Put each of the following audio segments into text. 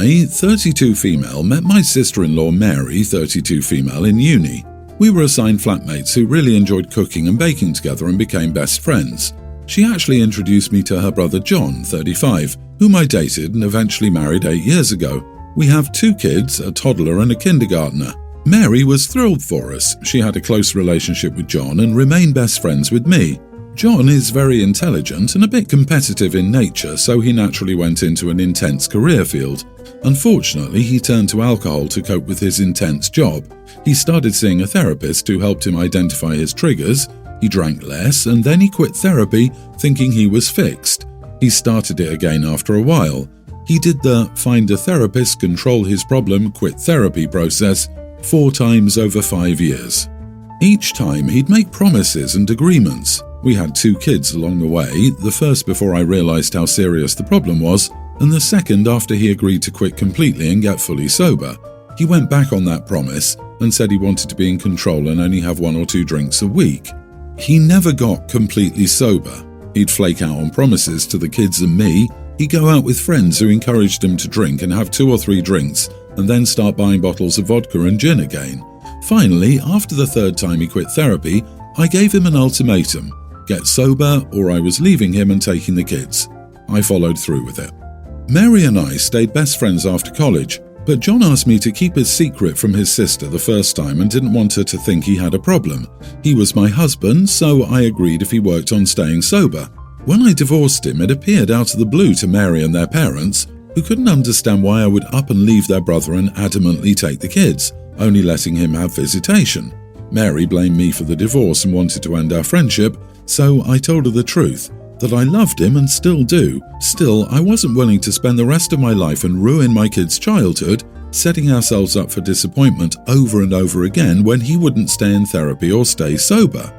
I, 32 female, met my sister-in-law Mary, 32 female, in uni. We were assigned flatmates who really enjoyed cooking and baking together and became best friends. She actually introduced me to her brother John, 35, whom I dated and eventually married 8 years ago. We have 2 kids, a toddler and a kindergartner. Mary was thrilled for us. She had a close relationship with John and remained best friends with me. John is very intelligent and a bit competitive in nature, so he naturally went into an intense career field. Unfortunately, he turned to alcohol to cope with his intense job. He started seeing a therapist who helped him identify his triggers. He drank less, and then he quit therapy, thinking he was fixed. He started it again after a while. He did the find a therapist, control his problem, quit therapy process 4 times over 5 years. Each time he'd make promises and agreements. We had 2 kids along the way, the first before I realized how serious the problem was, and the second after he agreed to quit completely and get fully sober. He went back on that promise and said he wanted to be in control and only have 1 or 2 drinks a week. He never got completely sober. He'd flake out on promises to the kids and me. He'd go out with friends who encouraged him to drink and have 2 or 3 drinks and then start buying bottles of vodka and gin again. Finally, after the 3rd time he quit therapy, I gave him an ultimatum: get sober or I was leaving him and taking the kids. I followed through with it. Mary and I stayed best friends after college, but John asked me to keep his secret from his sister the first time and didn't want her to think he had a problem. He was my husband, so I agreed if he worked on staying sober. When I divorced him, it appeared out of the blue to Mary and their parents, who couldn't understand why I would up and leave their brother and adamantly take the kids, only letting him have visitation. Mary blamed me for the divorce and wanted to end our friendship, so I told her the truth, that I loved him and still do. Still, I wasn't willing to spend the rest of my life and ruin my kid's childhood, setting ourselves up for disappointment over and over again when he wouldn't stay in therapy or stay sober.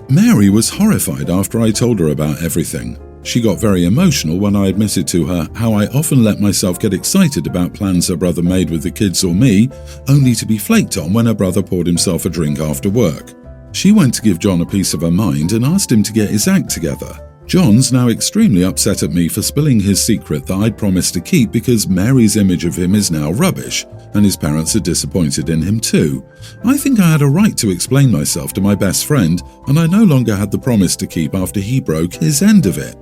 Mary was horrified after I told her about everything. She got very emotional when I admitted to her how I often let myself get excited about plans her brother made with the kids or me, only to be flaked on when her brother poured himself a drink after work. She went to give John a piece of her mind and asked him to get his act together. John's now extremely upset at me for spilling his secret that I'd promised to keep because Mary's image of him is now rubbish, and his parents are disappointed in him too. I think I had a right to explain myself to my best friend, and I no longer had the promise to keep after he broke his end of it.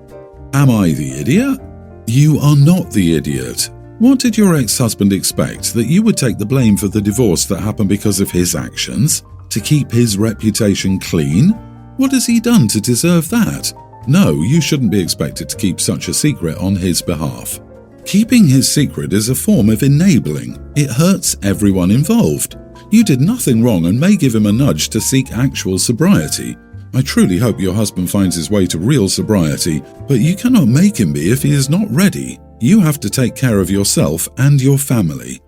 Am I the idiot? You are not the idiot. What did your ex-husband expect? That you would take the blame for the divorce that happened because of his actions? To keep his reputation clean? What has he done to deserve that? No, you shouldn't be expected to keep such a secret on his behalf. Keeping his secret is a form of enabling. It hurts everyone involved. You did nothing wrong and may give him a nudge to seek actual sobriety. I truly hope your husband finds his way to real sobriety, but you cannot make him be if he is not ready. You have to take care of yourself and your family.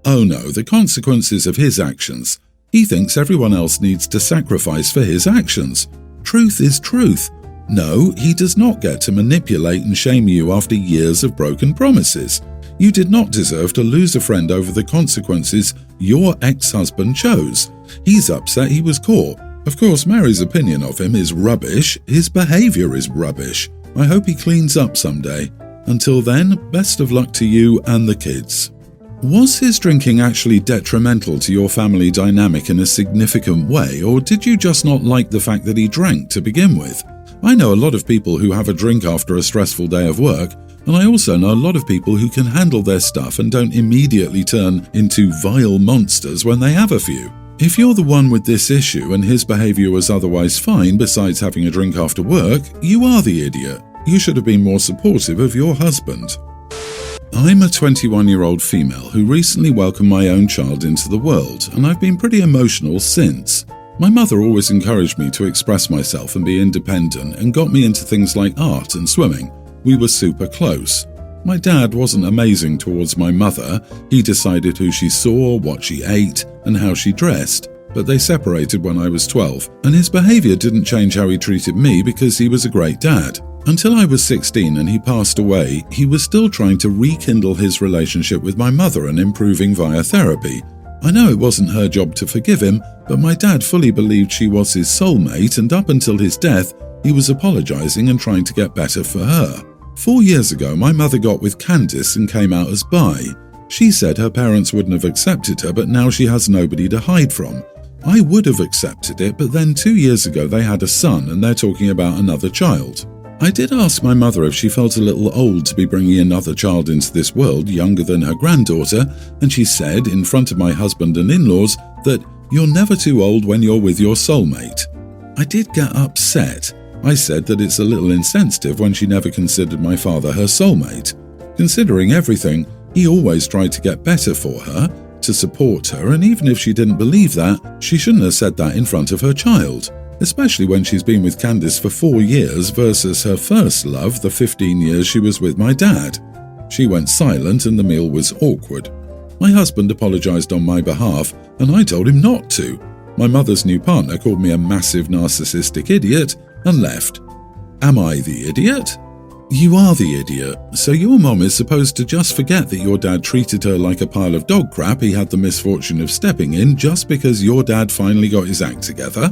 Oh no, the consequences of his actions. He thinks everyone else needs to sacrifice for his actions. Truth is truth. No, he does not get to manipulate and shame you after years of broken promises. You did not deserve to lose a friend over the consequences your ex-husband chose. He's upset he was caught. Of course, Mary's opinion of him is rubbish. His behavior is rubbish. I hope he cleans up someday. Until then, best of luck to you and the kids. Was his drinking actually detrimental to your family dynamic in a significant way, or did you just not like the fact that he drank to begin with? I know a lot of people who have a drink after a stressful day of work, and I also know a lot of people who can handle their stuff and don't immediately turn into vile monsters when they have a few. If you're the one with this issue and his behavior was otherwise fine besides having a drink after work, you are the idiot. You should have been more supportive of your husband. I'm a 21-year-old female who recently welcomed my own child into the world, and I've been pretty emotional since. My mother always encouraged me to express myself and be independent and got me into things like art and swimming. We were super close. My dad wasn't amazing towards my mother. He decided who she saw, what she ate, and how she dressed. But they separated when I was 12, and his behavior didn't change how he treated me because he was a great dad. Until I was 16 and he passed away, he was still trying to rekindle his relationship with my mother and improving via therapy. I know it wasn't her job to forgive him, but my dad fully believed she was his soulmate, and up until his death, he was apologizing and trying to get better for her. 4 years ago, my mother got with Candice and came out as bi. She said her parents wouldn't have accepted her, but now she has nobody to hide from. I would have accepted it, but then 2 years ago they had a son and they're talking about another child. I did ask my mother if she felt a little old to be bringing another child into this world younger than her granddaughter, and she said, in front of my husband and in-laws, that you're never too old when you're with your soulmate. I did get upset. I said that it's a little insensitive when she never considered my father her soulmate. Considering everything, he always tried to get better for her, to support her, and even if she didn't believe that, she shouldn't have said that in front of her child. Especially when she's been with Candice for 4 years versus her first love, the 15 years she was with my dad. She went silent and the meal was awkward. My husband apologized on my behalf and I told him not to. My mother's new partner called me a massive narcissistic idiot and left. Am I the idiot? You are the idiot. So your mom is supposed to just forget that your dad treated her like a pile of dog crap he had the misfortune of stepping in just because your dad finally got his act together?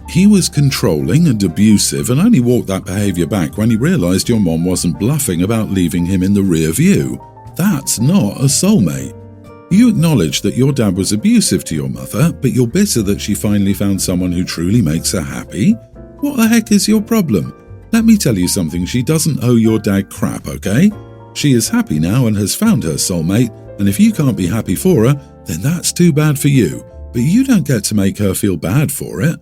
He was controlling and abusive and only walked that behavior back when he realized your mom wasn't bluffing about leaving him in the rear view. That's not a soulmate. You acknowledge that your dad was abusive to your mother, but you're bitter that she finally found someone who truly makes her happy? What the heck is your problem? Let me tell you something, she doesn't owe your dad crap, okay? She is happy now and has found her soulmate, and if you can't be happy for her, then that's too bad for you, but you don't get to make her feel bad for it.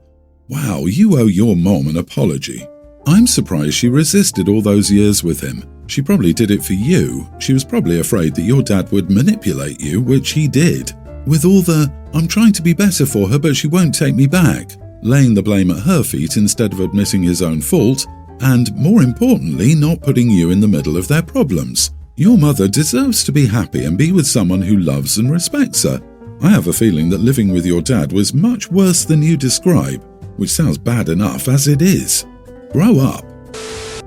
Wow, you owe your mom an apology. I'm surprised she resisted all those years with him. She probably did it for you. She was probably afraid that your dad would manipulate you, which he did. With all the, I'm trying to be better for her but she won't take me back, laying the blame at her feet instead of admitting his own fault, and more importantly, not putting you in the middle of their problems. Your mother deserves to be happy and be with someone who loves and respects her. I have a feeling that living with your dad was much worse than you describe, which sounds bad enough as it is. Grow up.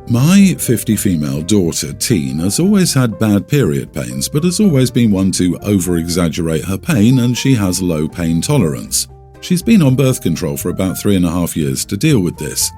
My 50 female daughter, Teen, has always had bad period pains, but has always been one to over-exaggerate her pain, and she has low pain tolerance. She's been on birth control for about 3.5 years to deal with this.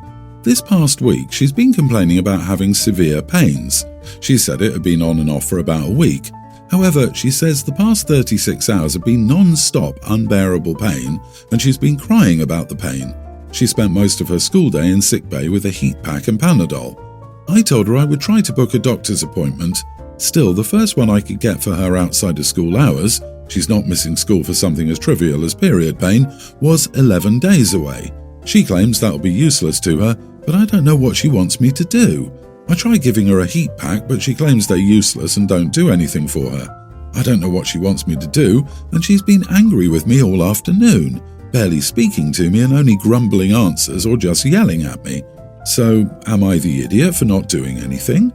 This past week, she's been complaining about having severe pains. She said it had been on and off for about a week. However, she says the past 36 hours have been non-stop unbearable pain, and she's been crying about the pain. She spent most of her school day in sickbay with a heat pack and Panadol. I told her I would try to book a doctor's appointment. Still, the first one I could get for her outside of school hours, she's not missing school for something as trivial as period pain, was 11 days away. She claims that'll be useless to her, but I don't know what she wants me to do. I tried giving her a heat pack, but she claims they're useless and don't do anything for her. I don't know what she wants me to do, and she's been angry with me all afternoon, barely speaking to me and only grumbling answers or just yelling at me. So, am I the idiot for not doing anything?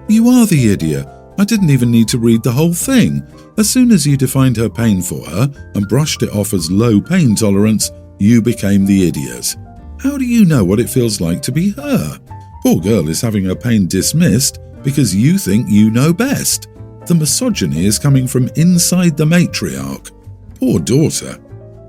You are the idiot. I didn't even need to read the whole thing. As soon as you defined her pain for her and brushed it off as low pain tolerance, you became the idiot. How do you know what it feels like to be her? Poor girl is having her pain dismissed because you think you know best. The misogyny is coming from inside the matriarch. Poor daughter.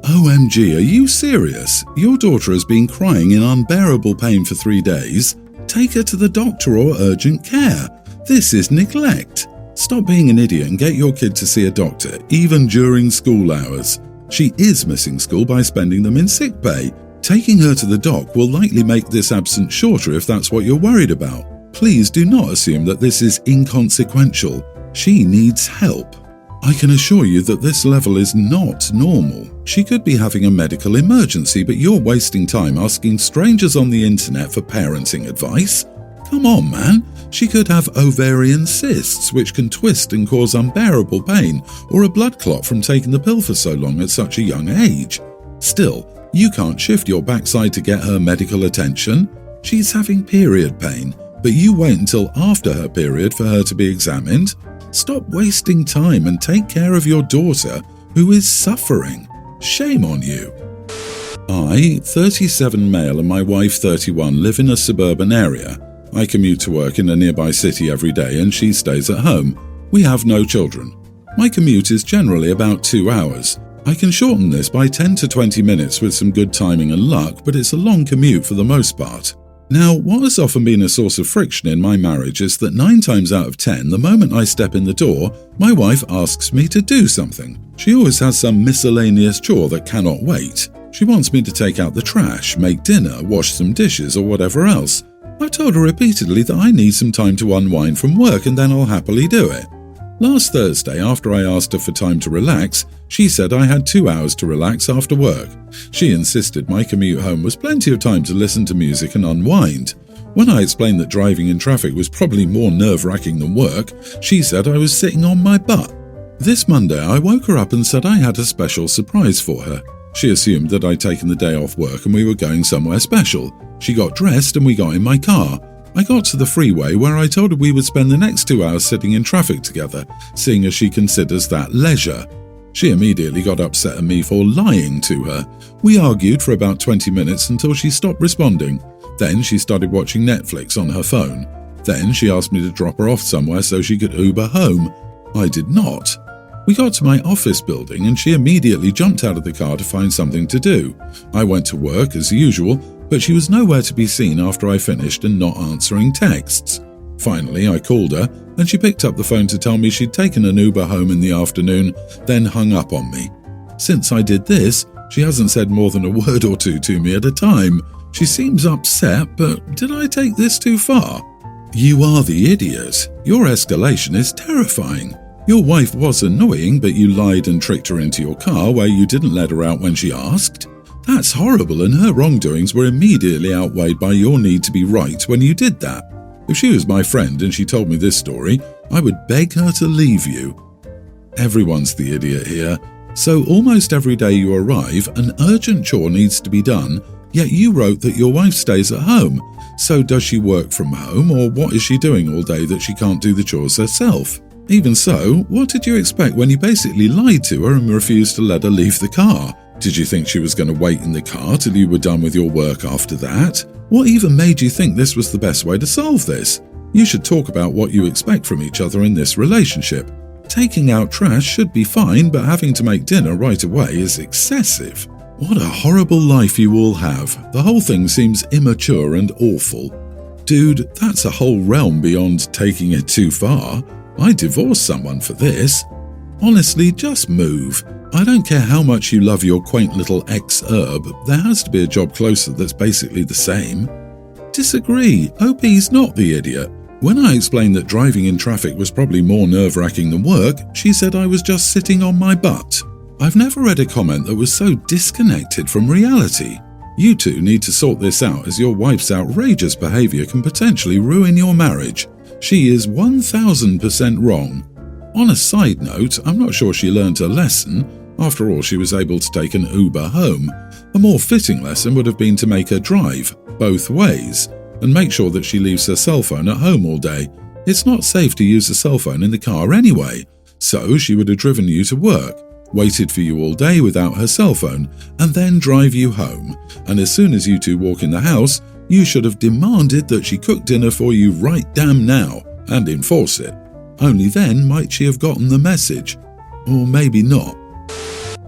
OMG, are you serious? Your daughter has been crying in unbearable pain for 3 days. Take her to the doctor or urgent care. This is neglect. Stop being an idiot and get your kid to see a doctor, even during school hours. She is missing school by spending them in sickbay. Taking her to the doc will likely make this absence shorter if that's what you're worried about. Please do not assume that this is inconsequential. She needs help. I can assure you that this level is not normal. She could be having a medical emergency, but you're wasting time asking strangers on the internet for parenting advice. Come on, man. She could have ovarian cysts, which can twist and cause unbearable pain, or a blood clot from taking the pill for so long at such a young age. Still, you can't shift your backside to get her medical attention. She's having period pain, but you wait until after her period for her to be examined. Stop wasting time and take care of your daughter, who is suffering. Shame on you. I, 37 male, and my wife, 31, live in a suburban area. I commute to work in a nearby city every day and she stays at home. We have no children. My commute is generally about 2 hours. I can shorten this by 10 to 20 minutes with some good timing and luck, but it's a long commute for the most part. Now, what has often been a source of friction in my marriage is that 9 times out of 10, the moment I step in the door, my wife asks me to do something. She always has some miscellaneous chore that cannot wait. She wants me to take out the trash, make dinner, wash some dishes, or whatever else. I've told her repeatedly that I need some time to unwind from work and then I'll happily do it. Last Thursday, after I asked her for time to relax, she said I had 2 hours to relax after work. She insisted my commute home was plenty of time to listen to music and unwind. When I explained that driving in traffic was probably more nerve-wracking than work, she said I was sitting on my butt. This Monday, I woke her up and said I had a special surprise for her. She assumed that I'd taken the day off work and we were going somewhere special. She got dressed and we got in my car. I got to the freeway where I told her we would spend the next 2 hours sitting in traffic together, seeing as she considers that leisure. She immediately got upset at me for lying to her. We argued for about 20 minutes until she stopped responding. Then she started watching Netflix on her phone. Then she asked me to drop her off somewhere so she could Uber home. I did not. We got to my office building and she immediately jumped out of the car to find something to do. I went to work as usual, but she was nowhere to be seen after I finished and not answering texts. Finally, I called her and she picked up the phone to tell me she'd taken an Uber home in the afternoon, then hung up on me. Since I did this, she hasn't said more than a word or two to me at a time. She seems upset, but did I take this too far? You are the idiot. Your escalation is terrifying. Your wife was annoying, but you lied and tricked her into your car where you didn't let her out when she asked. That's horrible, and her wrongdoings were immediately outweighed by your need to be right when you did that. If she was my friend and she told me this story, I would beg her to leave you. Everyone's the idiot here. So almost every day you arrive, an urgent chore needs to be done, yet you wrote that your wife stays at home. So does she work from home, or what is she doing all day that she can't do the chores herself? Even so, what did you expect when you basically lied to her and refused to let her leave the car? Did you think she was going to wait in the car till you were done with your work after that? What even made you think this was the best way to solve this? You should talk about what you expect from each other in this relationship. Taking out trash should be fine, but having to make dinner right away is excessive. What a horrible life you all have. The whole thing seems immature and awful. Dude, that's a whole realm beyond taking it too far. I divorced someone for this. Honestly, just move. I don't care how much you love your quaint little ex-herb, there has to be a job closer that's basically the same. Disagree. OP's not the idiot. When I explained that driving in traffic was probably more nerve-wracking than work, she said I was just sitting on my butt. I've never read a comment that was so disconnected from reality. You two need to sort this out, as your wife's outrageous behavior can potentially ruin your marriage. She is 1000% wrong. On a side note, I'm not sure she learned her lesson. After all, she was able to take an Uber home. A more fitting lesson would have been to make her drive, both ways, and make sure that she leaves her cell phone at home all day. It's not safe to use a cell phone in the car anyway, so she would have driven you to work, waited for you all day without her cell phone, and then drive you home. And as soon as you two walk in the house, you should have demanded that she cook dinner for you right damn now, and enforce it. Only then might she have gotten the message. Or maybe not.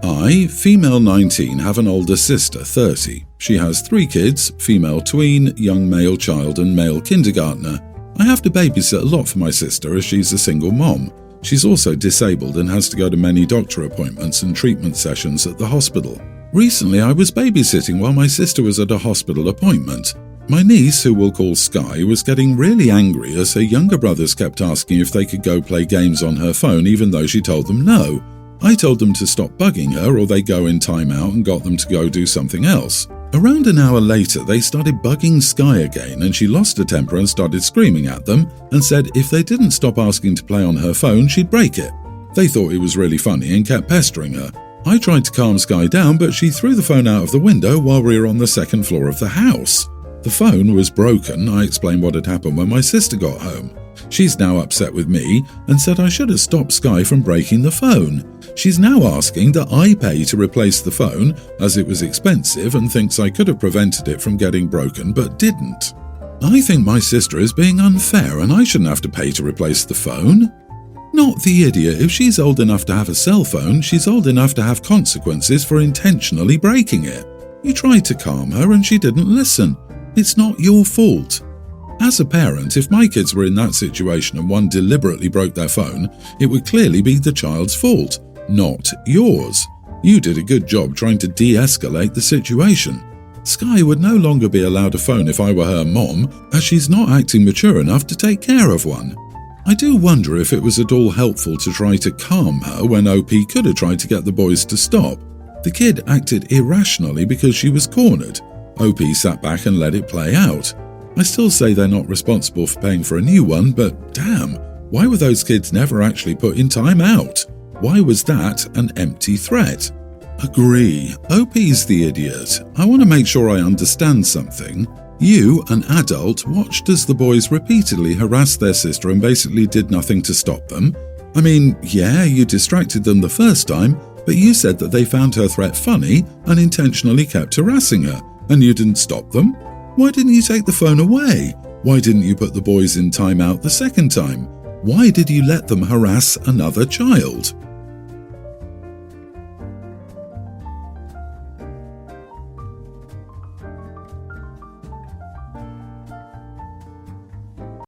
I, female 19, have an older sister, 30. She has 3 kids, female tween, young male child and male kindergartner. I have to babysit a lot for my sister as she's a single mom. She's also disabled and has to go to many doctor appointments and treatment sessions at the hospital. Recently I was babysitting while my sister was at a hospital appointment. My niece, who we'll call Sky, was getting really angry as her younger brothers kept asking if they could go play games on her phone even though she told them no. I told them to stop bugging her or they'd go in timeout and got them to go do something else. Around an hour later, they started bugging Sky again and she lost her temper and started screaming at them and said if they didn't stop asking to play on her phone, she'd break it. They thought it was really funny and kept pestering her. I tried to calm Sky down, but she threw the phone out of the window while we were on the 2nd floor of the house. The phone was broken. I explained what had happened when my sister got home. She's now upset with me and said I should have stopped Sky from breaking the phone. She's now asking that I pay to replace the phone as it was expensive and thinks I could have prevented it from getting broken but didn't. I think my sister is being unfair and I shouldn't have to pay to replace the phone. Not the idiot. If she's old enough to have a cell phone, she's old enough to have consequences for intentionally breaking it. You tried to calm her and she didn't listen. It's not your fault. As a parent, if my kids were in that situation and one deliberately broke their phone, it would clearly be the child's fault, not yours. You did a good job trying to de-escalate the situation. Sky would no longer be allowed a phone if I were her mom, as she's not acting mature enough to take care of one. I do wonder if it was at all helpful to try to calm her when OP could have tried to get the boys to stop. The kid acted irrationally because she was cornered. OP sat back and let it play out. I still say they're not responsible for paying for a new one, but damn, why were those kids never actually put in time out? Why was that an empty threat? Agree, OP's the idiot. I want to make sure I understand something. You, an adult, watched as the boys repeatedly harassed their sister and basically did nothing to stop them. I mean, yeah, you distracted them the first time, but you said that they found her threat funny and intentionally kept harassing her, and you didn't stop them? Why didn't you take the phone away? Why didn't you put the boys in timeout the second time? Why did you let them harass another child?